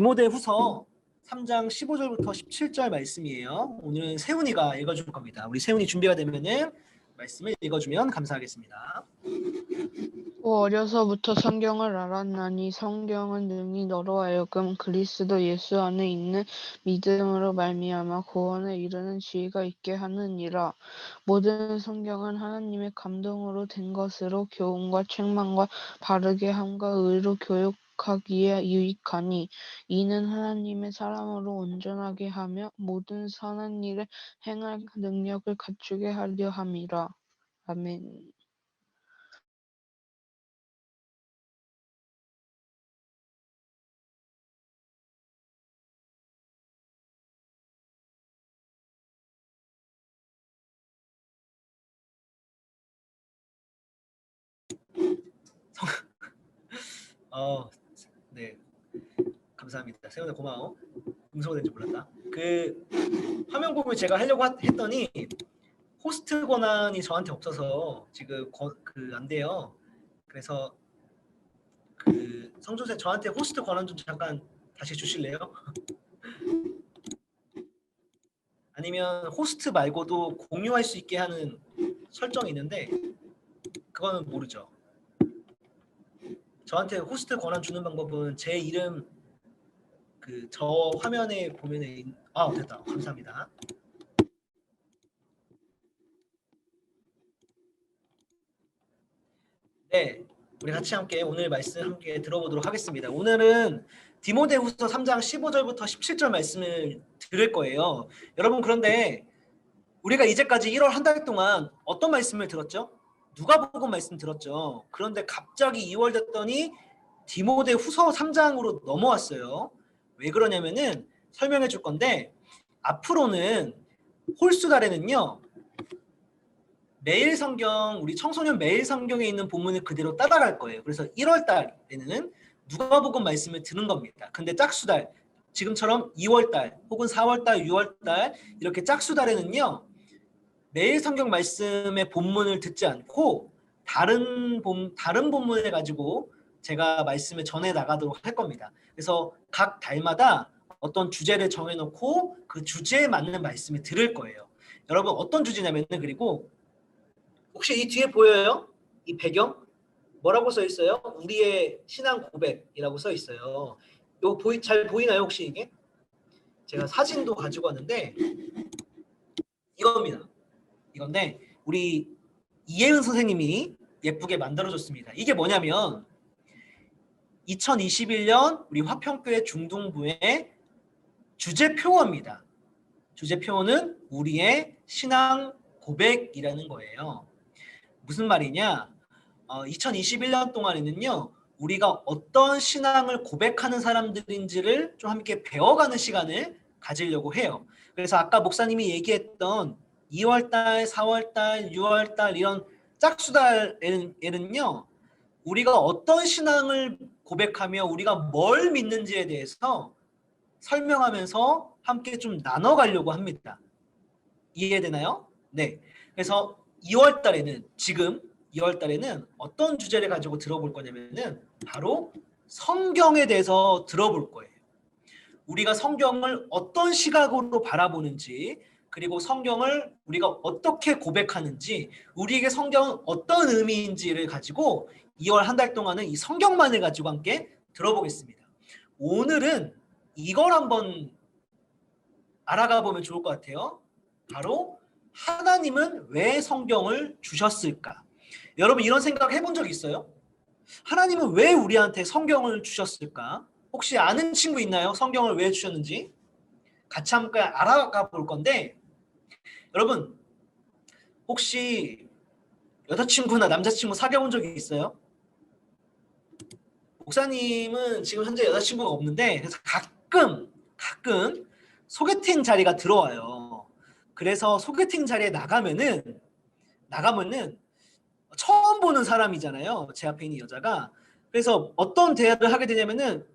디모데후서 3장 15절부터 17절 말씀이에요. 오늘은 세훈이가 읽어줄 겁니다. 우리 세훈이 준비가 되면은 말씀을 읽어주면 감사하겠습니다. 어려서부터 성경을 알았나니 성경은 능히 너로 하여금 그리스도 예수 안에 있는 믿음으로 말미암아 구원에 이르는 지혜가 있게 하느니라. 모든 성경은 하나님의 감동으로 된 것으로 교훈과 책망과 바르게 함과 의로 교육하기에 유익하니 이는 하나님의 사람으로 온전하게 하며 모든 선한 일에 행할 능력을 갖추게 하려 함이라. 아멘. 네, 감사합니다. 세훈아 고마워. 음소거 된지 몰랐다. 화면 공유 제가 하려고 했더니 호스트 권한이 저한테 없어서 지금 안 돼요. 그래서 성조세 저한테 호스트 권한 좀 잠깐 다시 주실래요? 아니면 호스트 말고도 공유할 수 있게 하는 설정이 있는데 그거는 모르죠. 저한테 호스트 권한 주는 방법은 제 이름 저 화면에 보면은 됐다. 감사합니다. 네, 우리 같이 함께 오늘 말씀 함께 들어보도록 하겠습니다. 오늘은 디모데후서 3장 15절부터 17절 말씀을 들을 거예요. 여러분 그런데 우리가 이제까지 1월 한 달 동안 어떤 말씀을 들었죠? 누가복음 말씀 들었죠. 그런데 갑자기 2월 됐더니 디모데후서 3장으로 넘어왔어요. 왜 그러냐면은 설명해 줄 건데 앞으로는 홀수달에는요. 매일 성경 우리 청소년 매일 성경에 있는 본문을 그대로 따라갈 거예요. 그래서 1월 달에는 누가복음 말씀을 듣는 겁니다. 근데 짝수달 지금처럼 2월 달 혹은 4월 달, 6월 달 이렇게 짝수달에는요. 매일 성경 말씀의 본문을 듣지 않고 다른 본문을 가지고 제가 말씀을 전해 나가도록 할 겁니다. 그래서 각 달마다 어떤 주제를 정해놓고 그 주제에 맞는 말씀을 들을 거예요. 여러분 어떤 주제냐면은 그리고 혹시 이 뒤에 보여요? 이 배경? 뭐라고 써 있어요? 우리의 신앙 고백이라고 써 있어요. 이거 잘 보이나요 혹시 이게? 제가 사진도 가지고 왔는데 이겁니다. 이건데 우리 이혜은 선생님이 예쁘게 만들어줬습니다. 이게 뭐냐면 2021년 우리 화평교회 중등부의 주제표어입니다. 주제표어는 우리의 신앙 고백이라는 거예요. 무슨 말이냐? 2021년 동안에는요. 우리가 어떤 신앙을 고백하는 사람들인지를 좀 함께 배워가는 시간을 가지려고 해요. 그래서 아까 목사님이 얘기했던 2월달, 4월달, 6월달 이런 짝수달에는요. 우리가 어떤 신앙을 고백하며 우리가 뭘 믿는지에 대해서 설명하면서 함께 좀 나눠가려고 합니다. 이해되나요? 네. 그래서 2월 달에는 지금 2월 달에는 어떤 주제를 가지고 들어볼 거냐면은 바로 성경에 대해서 들어볼 거예요. 우리가 성경을 어떤 시각으로 바라보는지 그리고 성경을 우리가 어떻게 고백하는지 우리에게 성경은 어떤 의미인지를 가지고 2월 한 달 동안은 이 성경만을 가지고 함께 들어보겠습니다. 오늘은 이걸 한번 알아가 보면 좋을 것 같아요. 바로 하나님은 왜 성경을 주셨을까? 여러분 이런 생각 해본 적 있어요? 하나님은 왜 우리한테 성경을 주셨을까? 혹시 아는 친구 있나요? 성경을 왜 주셨는지? 같이 함께 알아가 볼 건데 여러분 혹시 여자친구나 남자친구 사귀어 본 적이 있어요? 목사님은 지금 현재 여자친구가 없는데 그래서 가끔 소개팅 자리가 들어와요. 그래서 소개팅 자리에 나가면은 처음 보는 사람이잖아요. 제 앞에 있는 여자가. 그래서 어떤 대화를 하게 되냐면은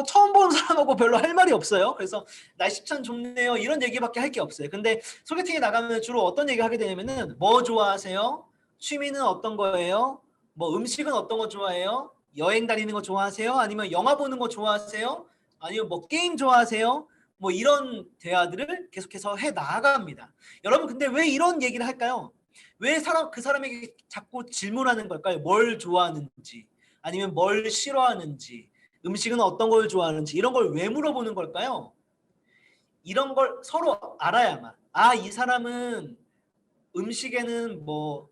처음 보는 사람하고 별로 할 말이 없어요. 그래서 날씨 참 좋네요. 이런 얘기밖에 할 게 없어요. 근데 소개팅에 나가면 주로 어떤 얘기 하게 되냐면은 뭐 좋아하세요? 취미는 어떤 거예요? 뭐 음식은 어떤 거 좋아해요? 여행 다니는 거 좋아하세요? 아니면 영화 보는 거 좋아하세요? 아니면 뭐 게임 좋아하세요? 뭐 이런 대화들을 계속해서 해 나갑니다. 여러분 근데 왜 이런 얘기를 할까요? 왜 그 사람에게 자꾸 질문하는 걸까요? 뭘 좋아하는지 아니면 뭘 싫어하는지 음식은 어떤 걸 좋아하는지 이런 걸 왜 물어보는 걸까요? 이런 걸 서로 알아야만 이 사람은 음식에는 뭐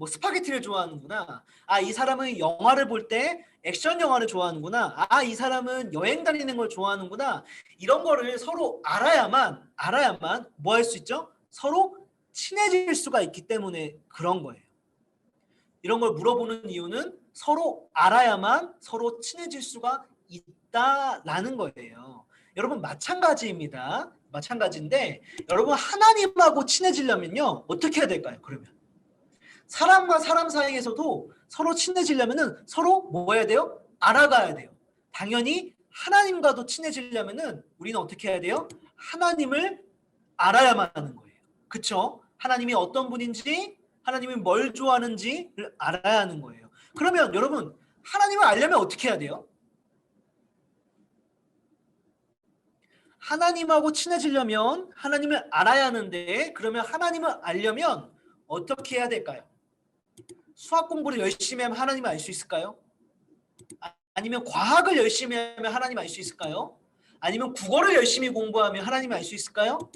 스파게티를 좋아하는구나. 이 사람은 영화를 볼 때 액션 영화를 좋아하는구나. 이 사람은 여행 다니는 걸 좋아하는구나. 이런 거를 서로 알아야만 뭐 할 수 있죠? 서로 친해질 수가 있기 때문에 그런 거예요. 이런 걸 물어보는 이유는 서로 알아야만 서로 친해질 수가 있다라는 거예요. 여러분 마찬가지입니다. 마찬가지인데 여러분 하나님하고 친해지려면요. 어떻게 해야 될까요? 그러면 사람과 사람 사이에서도 서로 친해지려면은 서로 뭐 해야 돼요? 알아가야 돼요. 당연히 하나님과도 친해지려면은 우리는 어떻게 해야 돼요? 하나님을 알아야만 하는 거예요. 그쵸? 하나님이 어떤 분인지, 하나님이 뭘 좋아하는지를 알아야 하는 거예요. 그러면 여러분, 하나님을 알려면 어떻게 해야 돼요? 하나님하고 친해지려면 하나님을 알아야 하는데, 그러면 하나님을 알려면 어떻게 해야 될까요? 수학 공부를 열심히 하면 하나님을 알 수 있을까요? 아니면 과학을 열심히 하면 하나님을 알 수 있을까요? 아니면 국어를 열심히 공부하면 하나님을 알 수 있을까요?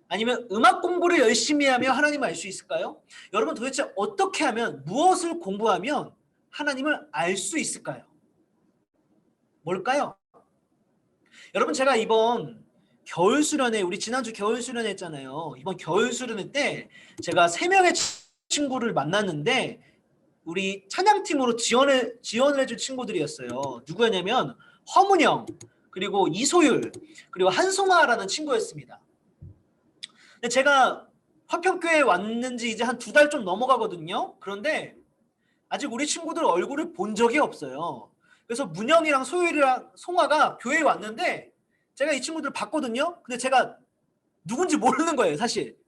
아니면 음악 공부를 열심히 하면 하나님을 알 수 있을까요? 여러분 도대체 어떻게 하면 무엇을 공부하면 하나님을 알 수 있을까요? 뭘까요? 여러분 제가 이번 겨울 수련회 우리 지난주 겨울 수련회 했잖아요. 이번 겨울 수련회 때 제가 3명의 친구를 만났는데 우리 찬양팀으로 지원을 해줄 친구들이었어요. 누구였냐면 허문영 그리고 이소율 그리고 한송아라는 친구였습니다. 근데 제가 화평교회에 왔는지 이제 한 2달 좀 넘어가거든요. 그런데 아직 우리 친구들 얼굴을 본 적이 없어요. 그래서 문영이랑 소율이랑 송아가 교회에 왔는데 제가 이 친구들을 봤거든요. 근데 제가 누군지 모르는 거예요, 사실.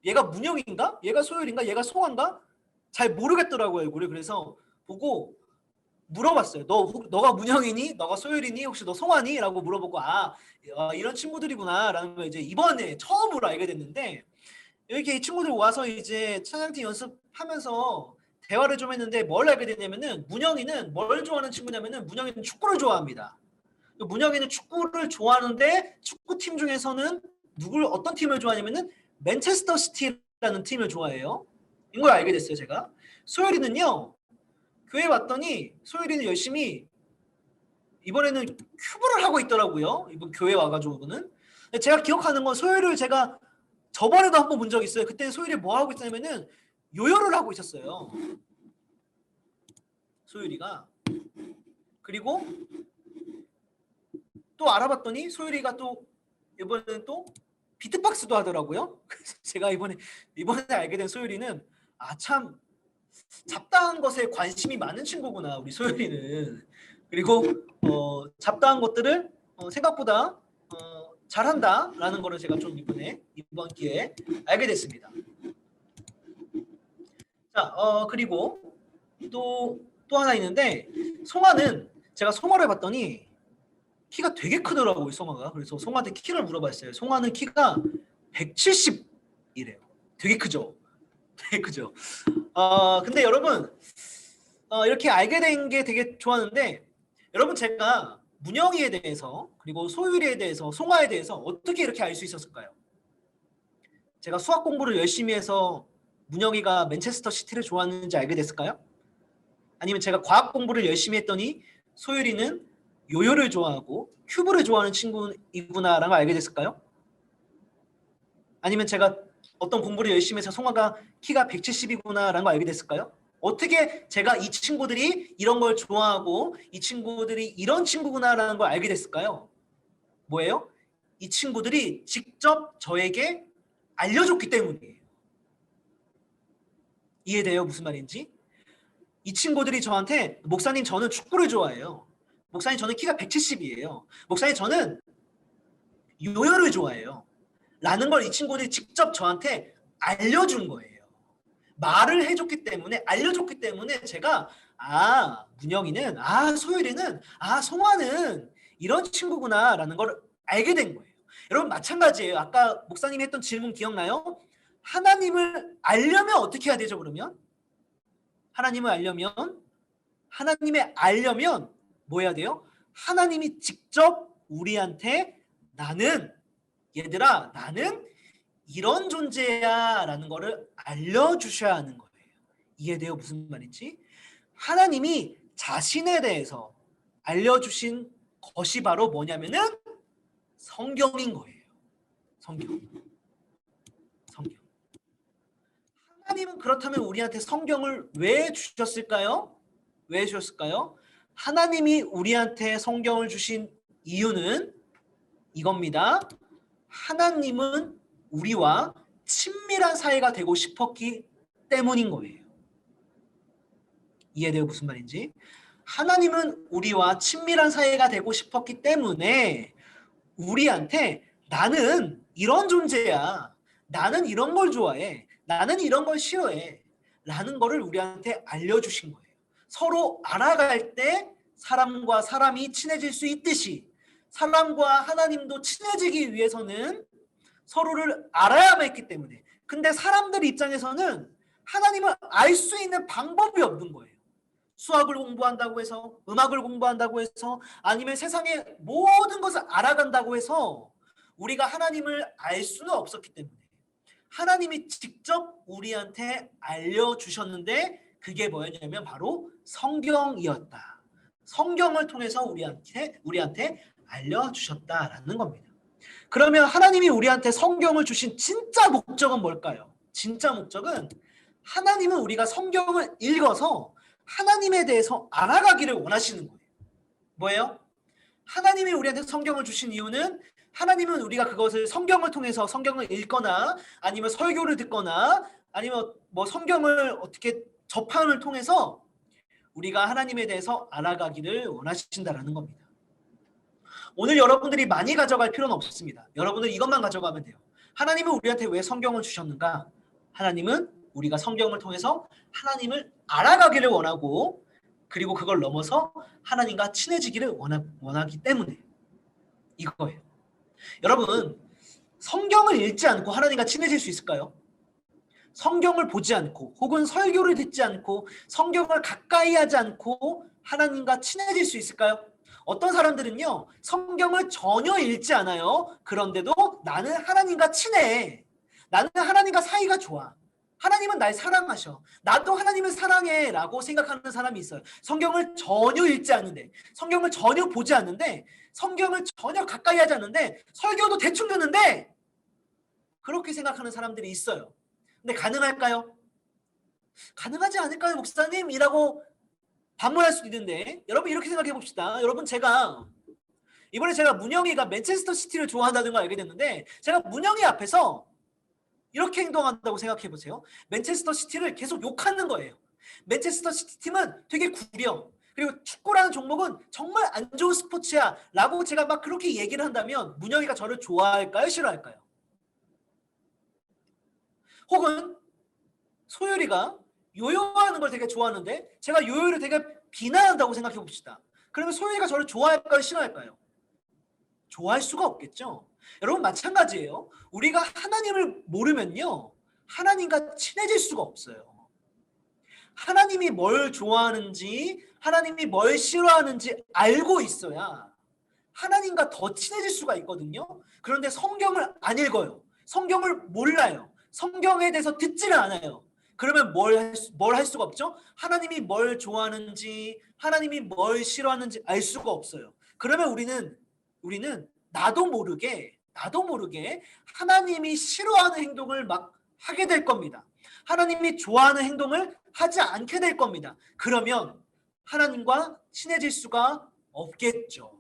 얘가 문영인가? 얘가 소율인가? 얘가 송아인가? 잘 모르겠더라고요, 얼굴을. 그래서 보고 물어봤어요. 너가 문영이니? 너가 소율이니? 혹시 너 송아니? 라고 물어보고 이런 친구들이구나 라는 걸 이제 이번에 처음으로 알게 됐는데 이렇게 이 친구들 와서 이제 찬양팀 연습하면서 대화를 좀 했는데 뭘 알게 됐냐면은 문영이는 뭘 좋아하는 친구냐면은 문영이는 축구를 좋아합니다. 문영이는 축구를 좋아하는데 축구팀 중에서는 어떤 팀을 좋아하냐면은 맨체스터 시티라는 팀을 좋아해요. 이걸 알게 됐어요, 제가. 소율이는요. 교회 왔더니 소율이는 열심히 이번에는 큐브를 하고 있더라고요. 이번 교회 와가지고는. 제가 기억하는 건 소율을 제가 저번에도 한번 본 적 있어요. 그때 소율이 뭐 하고 있었냐면은 요요를 하고 있었어요. 소율이가. 그리고 또 알아봤더니 소율이가 또 이번에는 또 비트박스도 하더라고요. 그래서 제가 이번에 알게 된 소율이는 참 잡다한 것에 관심이 많은 친구구나 우리 소율이는. 그리고 잡다한 것들을 생각보다 잘한다라는 거를 제가 좀 이번 기회에 알게 됐습니다. 자, 그리고 또 하나 있는데 송아는 제가 송아를 봤더니 키가 되게 크더라고요, 송아가. 그래서 송아한테 키를 물어봤어요. 송아는 키가 170이래요. 되게 크죠? 되게 크죠? 근데 여러분 이렇게 알게 된 게 되게 좋았는데 여러분 제가 문영이에 대해서 그리고 소율이에 대해서 송아에 대해서 어떻게 이렇게 알 수 있었을까요? 제가 수학 공부를 열심히 해서 문영이가 맨체스터 시티를 좋아하는지 알게 됐을까요? 아니면 제가 과학 공부를 열심히 했더니 소율이는 요요를 좋아하고 큐브를 좋아하는 친구이구나라는 걸 알게 됐을까요? 아니면 제가 어떤 공부를 열심히 해서 송아가 키가 170이구나라는 걸 알게 됐을까요? 어떻게 제가 이 친구들이 이런 걸 좋아하고 이 친구들이 이런 친구구나라는 걸 알게 됐을까요? 뭐예요? 이 친구들이 직접 저에게 알려줬기 때문이에요. 이해돼요? 무슨 말인지? 이 친구들이 저한테 목사님 저는 축구를 좋아해요. 목사님 저는 키가 170이에요. 목사님 저는 요요를 좋아해요. 라는 걸 이 친구들이 직접 저한테 알려준 거예요. 말을 해줬기 때문에 알려줬기 때문에 제가 문영이는 소율이는 송아는 이런 친구구나라는 걸 알게 된 거예요. 여러분 마찬가지예요. 아까 목사님이 했던 질문 기억나요? 하나님을 알려면 어떻게 해야 되죠? 그러면 하나님을 알려면 뭐 해야 돼요? 하나님이 직접 우리한테 얘들아 나는 이런 존재야 라는 거를 알려주셔야 하는 거예요. 이해돼요? 무슨 말인지? 하나님이 자신에 대해서 알려주신 것이 바로 뭐냐면은 성경인 거예요. 성경. 하나님은 그렇다면 우리한테 성경을 왜 주셨을까요? 왜 주셨을까요? 하나님이 우리한테 성경을 주신 이유는 이겁니다. 하나님은 우리와 친밀한 사이가 되고 싶었기 때문인 거예요. 이해돼요? 무슨 말인지? 하나님은 우리와 친밀한 사이가 되고 싶었기 때문에 우리한테 나는 이런 존재야. 나는 이런 걸 좋아해. 나는 이런 걸 싫어해. 라는 거를 우리한테 알려주신 거예요. 서로 알아갈 때 사람과 사람이 친해질 수 있듯이 사람과 하나님도 친해지기 위해서는 서로를 알아야만 했기 때문에. 근데 사람들 입장에서는 하나님을 알 수 있는 방법이 없는 거예요. 수학을 공부한다고 해서, 음악을 공부한다고 해서, 아니면 세상의 모든 것을 알아간다고 해서 우리가 하나님을 알 수는 없었기 때문에 하나님이 직접 우리한테 알려주셨는데 그게 뭐였냐면 바로 성경이었다. 성경을 통해서 우리한테 알려주셨다라는 겁니다. 그러면 하나님이 우리한테 성경을 주신 진짜 목적은 뭘까요? 진짜 목적은 하나님은 우리가 성경을 읽어서 하나님에 대해서 알아가기를 원하시는 거예요. 뭐예요? 하나님이 우리한테 성경을 주신 이유는 하나님은 우리가 그것을 성경을 통해서 성경을 읽거나 아니면 설교를 듣거나 아니면 뭐 성경을 어떻게 접함을 통해서 우리가 하나님에 대해서 알아가기를 원하신다라는 겁니다. 오늘 여러분들이 많이 가져갈 필요는 없습니다. 여러분들 이것만 가져가면 돼요. 하나님은 우리한테 왜 성경을 주셨는가? 하나님은 우리가 성경을 통해서 하나님을 알아가기를 원하고 그리고 그걸 넘어서 하나님과 친해지기를 원하기 때문에 이거예요. 여러분 성경을 읽지 않고 하나님과 친해질 수 있을까요? 성경을 보지 않고 혹은 설교를 듣지 않고 성경을 가까이 하지 않고 하나님과 친해질 수 있을까요? 어떤 사람들은요 성경을 전혀 읽지 않아요. 그런데도 나는 하나님과 친해. 나는 하나님과 사이가 좋아. 하나님은 날 사랑하셔. 나도 하나님을 사랑해 라고 생각하는 사람이 있어요. 성경을 전혀 읽지 않는데 성경을 전혀 보지 않는데 성경을 전혀 가까이 하지 않는데 설교도 대충 듣는데 그렇게 생각하는 사람들이 있어요. 근데 가능할까요? 가능하지 않을까요 목사님? 이라고 반문할 수도 있는데 여러분 이렇게 생각해 봅시다. 여러분 이번에 제가 문영이가 맨체스터 시티를 좋아한다는 걸 알게 됐는데 제가 문영이 앞에서 이렇게 행동한다고 생각해 보세요. 맨체스터 시티를 계속 욕하는 거예요. 맨체스터 시티 팀은 되게 구려. 그리고 축구라는 종목은 정말 안 좋은 스포츠야 라고 제가 막 그렇게 얘기를 한다면 문영이가 저를 좋아할까요? 싫어할까요? 혹은 소율이가 요요하는 걸 되게 좋아하는데 제가 요요를 되게 비난한다고 생각해 봅시다. 그러면 소율이가 저를 좋아할까요? 싫어할까요? 좋아할 수가 없겠죠. 여러분 마찬가지예요. 우리가 하나님을 모르면요. 하나님과 친해질 수가 없어요. 하나님이 뭘 좋아하는지 하나님이 뭘 싫어하는지 알고 있어야 하나님과 더 친해질 수가 있거든요. 그런데 성경을 안 읽어요. 성경을 몰라요. 성경에 대해서 듣지를 않아요. 그러면 뭘 할 수가 없죠? 하나님이 뭘 좋아하는지 하나님이 뭘 싫어하는지 알 수가 없어요. 그러면 우리는 나도 모르게 하나님이 싫어하는 행동을 막 하게 될 겁니다. 하나님이 좋아하는 행동을 하지 않게 될 겁니다. 그러면 하나님과 친해질 수가 없겠죠.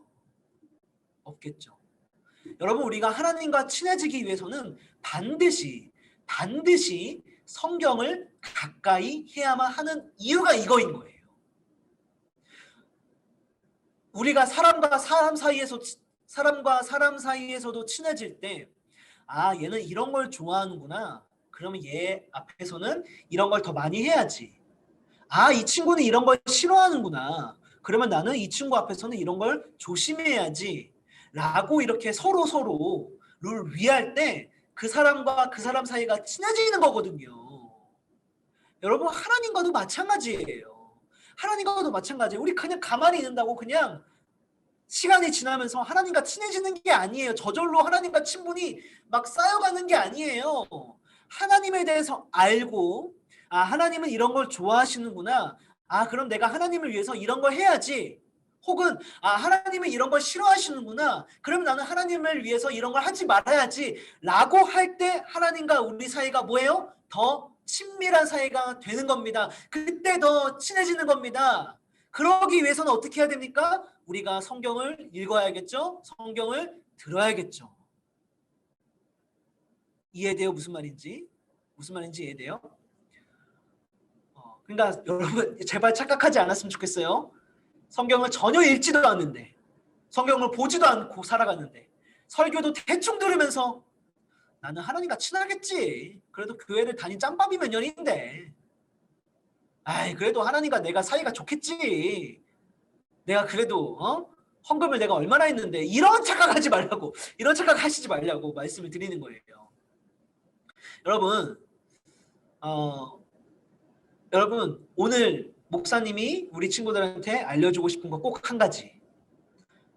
여러분 우리가 하나님과 친해지기 위해서는 반드시 성경을 가까이 해야만 하는 이유가 이거인 거예요. 우리가 사람과 사람 사이에서도 친해질 때 얘는 이런 걸 좋아하는구나. 그러면 얘 앞에서는 이런 걸 더 많이 해야지. 이 친구는 이런 걸 싫어하는구나. 그러면 나는 이 친구 앞에서는 이런 걸 조심해야지 라고 이렇게 서로를 위할 때 그 사람과 그 사람 사이가 친해지는 거거든요. 여러분, 하나님과도 마찬가지예요. 하나님과도 마찬가지예요. 우리 그냥 가만히 있는다고 그냥 시간이 지나면서 하나님과 친해지는 게 아니에요. 저절로 하나님과 친분이 막 쌓여가는 게 아니에요. 하나님에 대해서 알고, 아, 하나님은 이런 걸 좋아하시는구나. 아, 그럼 내가 하나님을 위해서 이런 걸 해야지. 혹은 아, 하나님은 이런 걸 싫어하시는구나. 그럼 나는 하나님을 위해서 이런 걸 하지 말아야지 라고 할 때 하나님과 우리 사이가 뭐예요? 더 친밀한 사이가 되는 겁니다. 그때 더 친해지는 겁니다. 그러기 위해서는 어떻게 해야 됩니까? 우리가 성경을 읽어야겠죠? 성경을 들어야겠죠. 이해돼요? 무슨 말인지? 무슨 말인지 이해돼요? 그러니까 여러분 제발 착각하지 않았으면 좋겠어요. 성경을 전혀 읽지도 않는데, 성경을 보지도 않고 살아가는데, 설교도 대충 들으면서 나는 하나님과 친하겠지. 그래도 교회를 다닌 짬밥이 몇 년인데, 아이 그래도 하나님과 내가 사이가 좋겠지. 내가 그래도 헌금을 내가 얼마나 했는데, 이런 착각하지 말라고, 이런 착각하시지 말라고 말씀을 드리는 거예요. 여러분 오늘 목사님이 우리 친구들한테 알려주고 싶은 거 꼭 한 가지.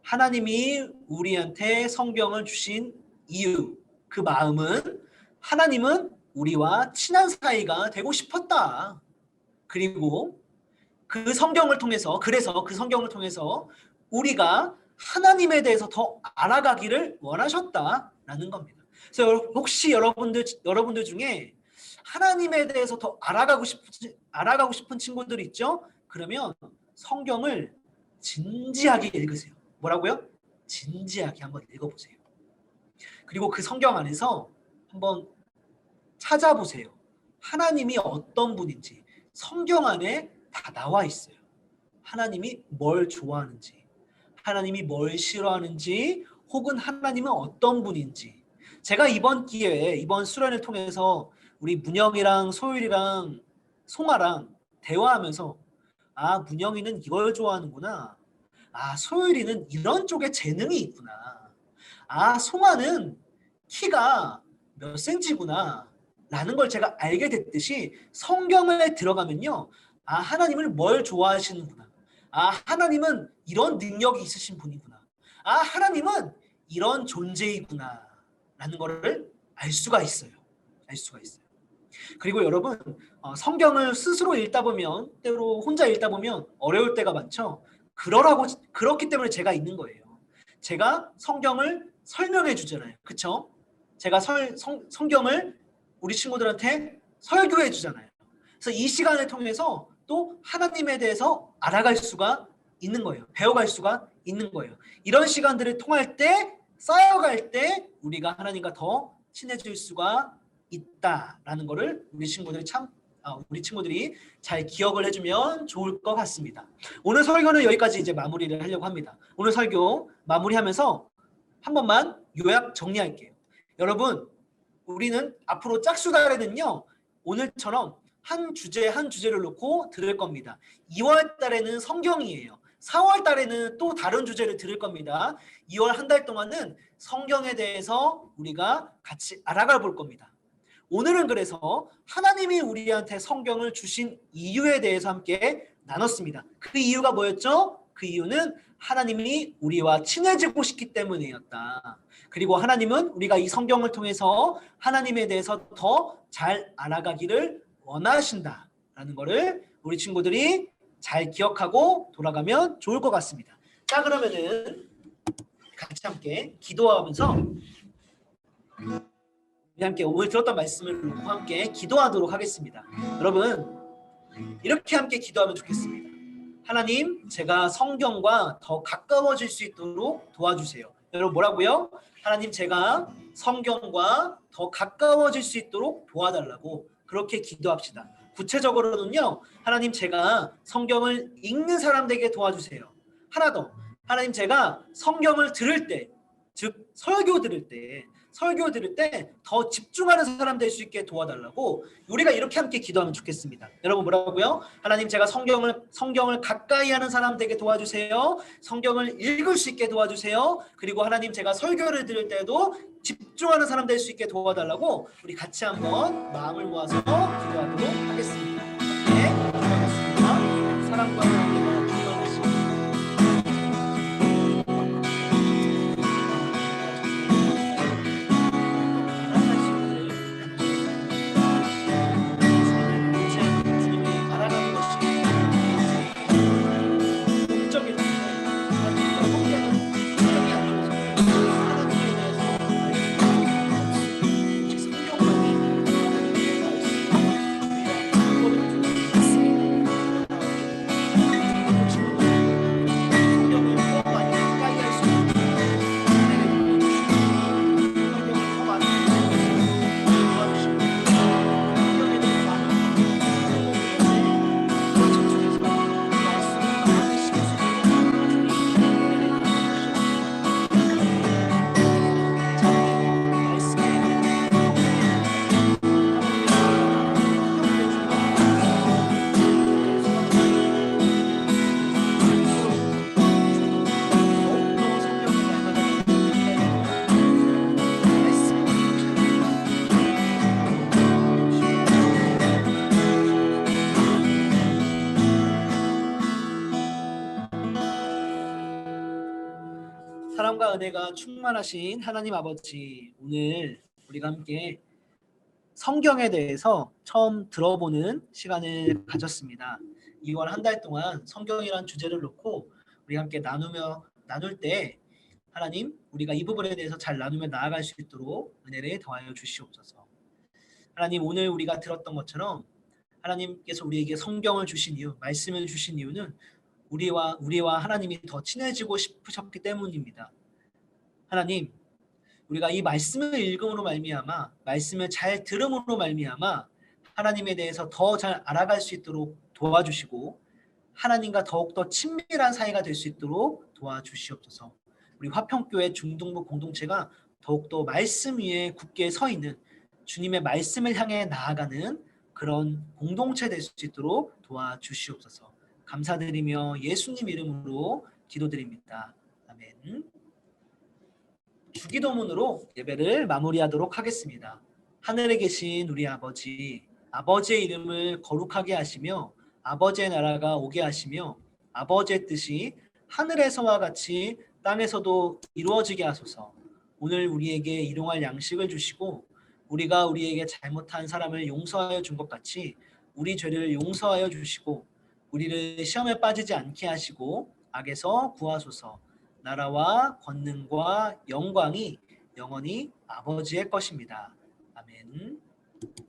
하나님이 우리한테 성경을 주신 이유, 그 마음은 하나님은 우리와 친한 사이가 되고 싶었다. 그리고 그 성경을 통해서, 그래서 그 성경을 통해서 우리가 하나님에 대해서 더 알아가기를 원하셨다라는 겁니다. 그래서 혹시 여러분들 중에 하나님에 대해서 더 알아가고 싶은 친구들 있죠? 그러면 성경을 진지하게 읽으세요. 뭐라고요? 진지하게 한번 읽어보세요. 그리고 그 성경 안에서 한번 찾아보세요. 하나님이 어떤 분인지 성경 안에 다 나와 있어요. 하나님이 뭘 좋아하는지, 하나님이 뭘 싫어하는지, 혹은 하나님은 어떤 분인지. 제가 이번 기회에, 이번 수련을 통해서 우리 문영이랑 소율이랑 송아랑 대화하면서 아, 문영이는 이걸 좋아하는구나. 아, 소율이는 이런 쪽에 재능이 있구나. 아, 송아는 키가 몇 센치구나. 라는 걸 제가 알게 됐듯이 성경에 들어가면요. 아, 하나님을 뭘 좋아하시는구나. 아, 하나님은 이런 능력이 있으신 분이구나. 아, 하나님은 이런 존재이구나. 라는 거를 알 수가 있어요. 알 수가 있어요. 그리고 여러분, 성경을 스스로 읽다 보면, 때로 혼자 읽다 보면 어려울 때가 많죠. 그렇기 때문에 제가 있는 거예요. 제가 성경을 설명해 주잖아요. 그렇죠? 제가 성경을 우리 친구들한테 설교해 주잖아요. 그래서 이 시간을 통해서 또 하나님에 대해서 알아갈 수가 있는 거예요. 배워갈 수가 있는 거예요. 이런 시간들을 통할 때, 쌓여갈 때 우리가 하나님과 더 친해질 수가 있다라는 거를 우리 친구들이 잘 기억을 해주면 좋을 것 같습니다. 오늘 설교는 여기까지 이제 마무리를 하려고 합니다. 오늘 설교 마무리하면서 한 번만 요약 정리할게요. 여러분, 우리는 앞으로 짝수달에는요, 오늘처럼 한 주제를 놓고 들을 겁니다. 2월 달에는 성경이에요. 4월 달에는 또 다른 주제를 들을 겁니다. 2월 한 달 동안은 성경에 대해서 우리가 같이 알아가 볼 겁니다. 오늘은 그래서 하나님이 우리한테 성경을 주신 이유에 대해서 함께 나눴습니다. 그 이유가 뭐였죠? 그 이유는 하나님이 우리와 친해지고 싶기 때문이었다. 그리고 하나님은 우리가 이 성경을 통해서 하나님에 대해서 더 잘 알아가기를 원하신다라는 것을 우리 친구들이 잘 기억하고 돌아가면 좋을 것 같습니다. 자, 그러면은 같이 함께 기도하면서 우리 함께 오늘 들었던 말씀을 놓고 함께 기도하도록 하겠습니다. 여러분, 이렇게 함께 기도하면 좋겠습니다. 하나님, 제가 성경과 더 가까워질 수 있도록 도와주세요. 여러분, 뭐라고요? 하나님, 제가 성경과 더 가까워질 수 있도록 도와달라고 그렇게 기도합시다. 구체적으로는요, 하나님, 제가 성경을 읽는 사람 되게 도와주세요. 하나 더, 하나님, 제가 성경을 들을 때 즉 설교 들을 때 더 집중하는 사람 될 수 있게 도와달라고 우리가 이렇게 함께 기도하면 좋겠습니다. 여러분 뭐라고요? 하나님 제가 성경을 가까이 하는 사람 되게 도와주세요. 성경을 읽을 수 있게 도와주세요. 그리고 하나님 제가 설교를 들을 때도 집중하는 사람 될 수 있게 도와달라고 우리 같이 한번 마음을 모아서 기도하도록 하겠습니다. 네, 기도하겠습니다. 사랑과 은혜가 충만하시고 사랑과 은혜가 충만하신 하나님 아버지, 오늘 우리가 함께 성경에 대해서 처음 들어보는 시간을 가졌습니다. 2월 한 달 동안 성경이란 주제를 놓고 우리 함께 나눌 때 하나님 우리가 이 부분에 대해서 잘 나누며 나아갈 수 있도록 은혜를 더하여 주시옵소서. 하나님 오늘 우리가 들었던 것처럼 하나님께서 우리에게 성경을 주신 이유, 말씀을 주신 이유는 우리와 하나님이 더 친해지고 싶으셨기 때문입니다. 하나님, 우리가 이 말씀을 읽음으로 말미암아, 말씀을 잘 들음으로 말미암아 하나님에 대해서 더 잘 알아갈 수 있도록 도와주시고 하나님과 더욱더 친밀한 사이가 될 수 있도록 도와주시옵소서. 우리 화평교회 중등부 공동체가 더욱더 말씀 위에 굳게 서 있는 주님의 말씀을 향해 나아가는 그런 공동체 될 수 있도록 도와주시옵소서. 감사드리며 예수님 이름으로 기도드립니다. 아멘. 주기도문으로 예배를 마무리하도록 하겠습니다. 하늘에 계신 우리 아버지, 아버지의 이름을 거룩하게 하시며 아버지의 나라가 오게 하시며 아버지의 뜻이 하늘에서와 같이 땅에서도 이루어지게 하소서. 오늘 우리에게 일용할 양식을 주시고 우리가 우리에게 잘못한 사람을 용서하여 준 것 같이 우리 죄를 용서하여 주시고 우리를 시험에 빠지지 않게 하시고 악에서 구하소서. 나라와 권능과 영광이 영원히 아버지의 것입니다. 아멘.